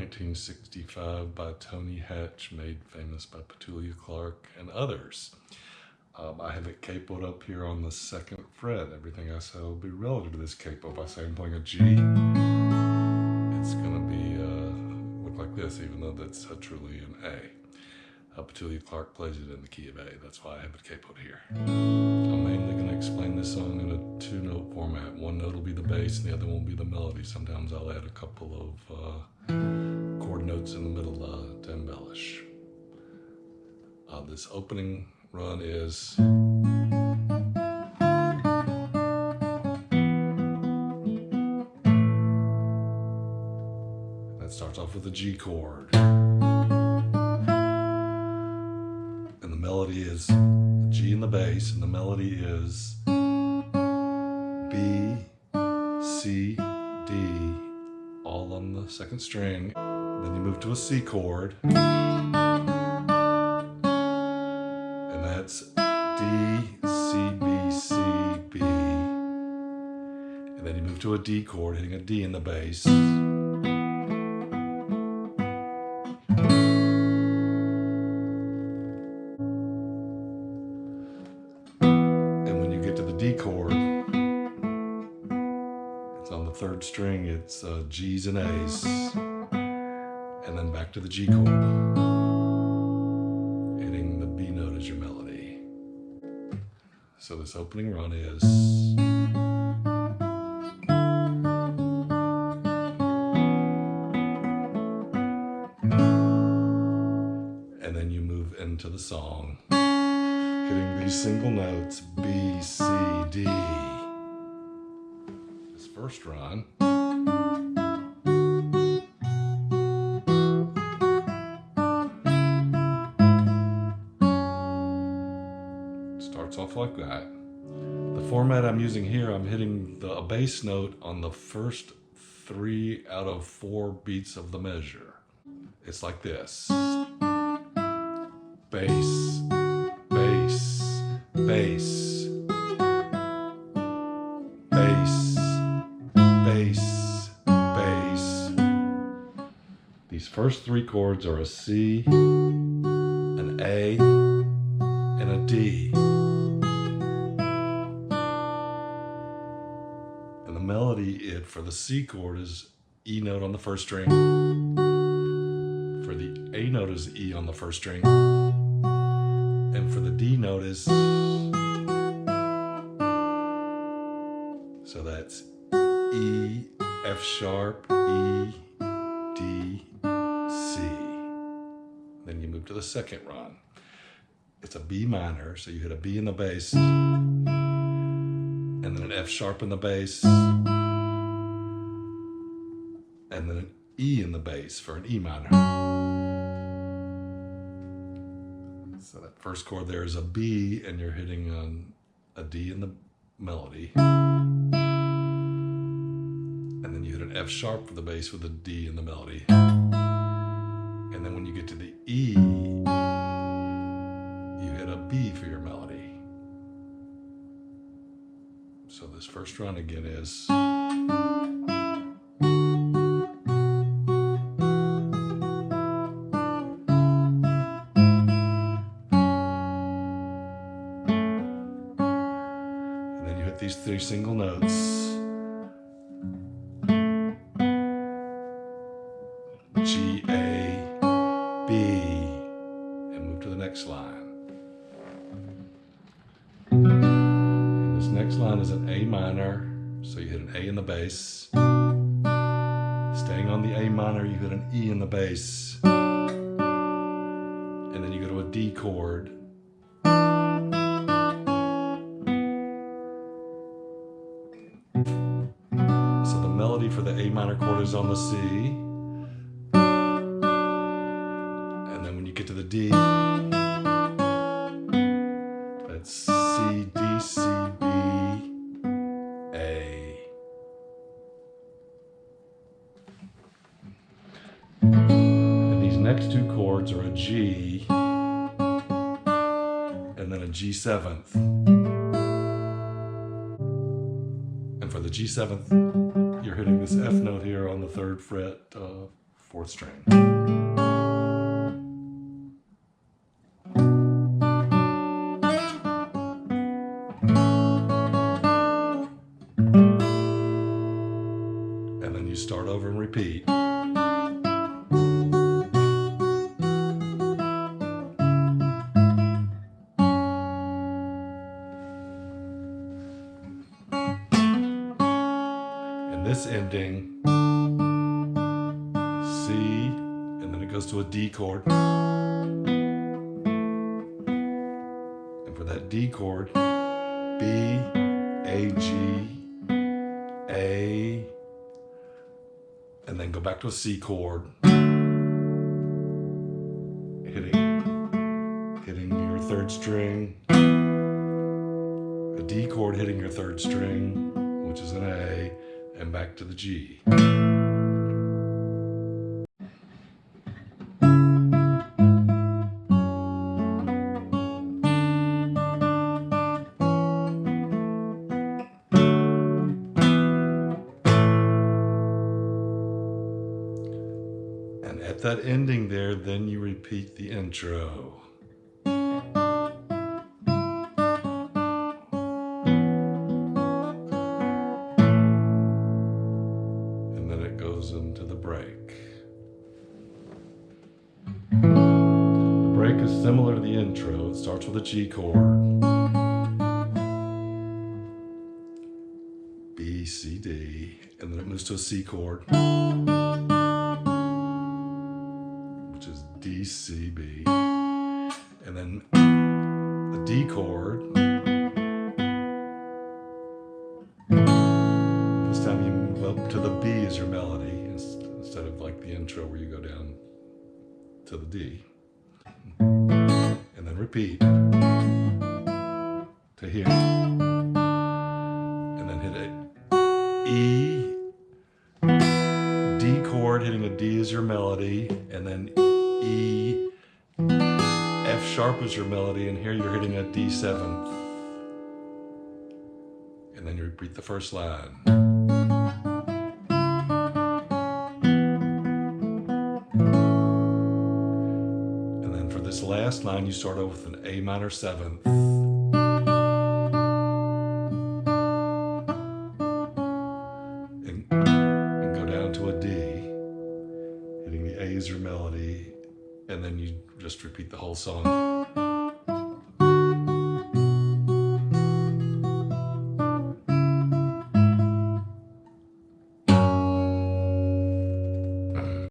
1965 by Tony Hatch, made famous by Petula Clark and others. I have it capoed up here on the 2nd fret. Everything I say will be relative to this capo. If I say I'm playing a G, it's going to be look like this, even though that's truly an A. Petula Clark plays it in the key of A. That's why I have it capoed here. I'm mainly going to explain this song in a 2-note format. One note will be the bass and the other one will be the melody. Sometimes I'll add a couple of chord notes in the middle to embellish. This opening run is that starts off with a G chord. And the melody is G in the bass, and the melody is B, C, D, all on the 2nd string. Then you move to a C chord, and that's D, C, B, C, B. And then you move to a D chord, hitting a D in the bass. D chord, it's on the 3rd string, it's G's and A's, and then back to the G chord, hitting the B note as your melody. So this opening run is and then you move into the song, hitting these single notes, B, C, D. This first run starts off like that. The format I'm using here, I'm hitting a bass note on the first 3 out of 4 beats of the measure. It's like this. Bass, bass, bass, bass, bass, bass. These first 3 chords are a C, an A, and a D. And the melody for the C chord is E note on the 1st string. For the A note is E on the 1st string. And for the D note is, so that's E, F sharp, E, D, C. Then you move to the 2nd run. It's a B minor, so you hit a B in the bass, and then an F sharp in the bass, and then an E in the bass for an E minor. So that first chord there is a B, and you're hitting a D in the melody. And then you hit an F sharp for the bass with a D in the melody. And then when you get to the E, you hit a B for your melody. So this first run again is these 3 single notes. G, A, B, and move to the next line. And this next line is an A minor, so you hit an A in the bass. Staying on the A minor, you hit an E in the bass. And then you go to a D chord. Melody for the A minor chord is on the C, and then when you get to the D, that's C, D, C, B, A. And these next 2 chords are a G, and then a G7th. And for the G7th, you're hitting this F note here on the 3rd fret fourth string. And then you start over and repeat. And this ending, C, and then it goes to a D chord. And for that D chord, B, A, G, A, and then go back to a C chord, hitting your third string, a D chord hitting your third string, which is an A, and back to the G. And at that ending there, then you repeat the intro. And then it goes into the break. The break is similar to the intro. It starts with a G chord. B, C, D, and then it moves to a C chord, which is D, C, B, and then a D chord. This time you move up to the B as your melody instead of like the intro where you go down to the D. And then repeat to here. And then hit a E, D chord hitting a D as your melody, and then E, F sharp is your melody, and here you're hitting a D7. And then you repeat the first line. And then for this last line, you start off with an A minor 7th. And go down to a D, hitting the A as your melody, and then you just repeat the whole song.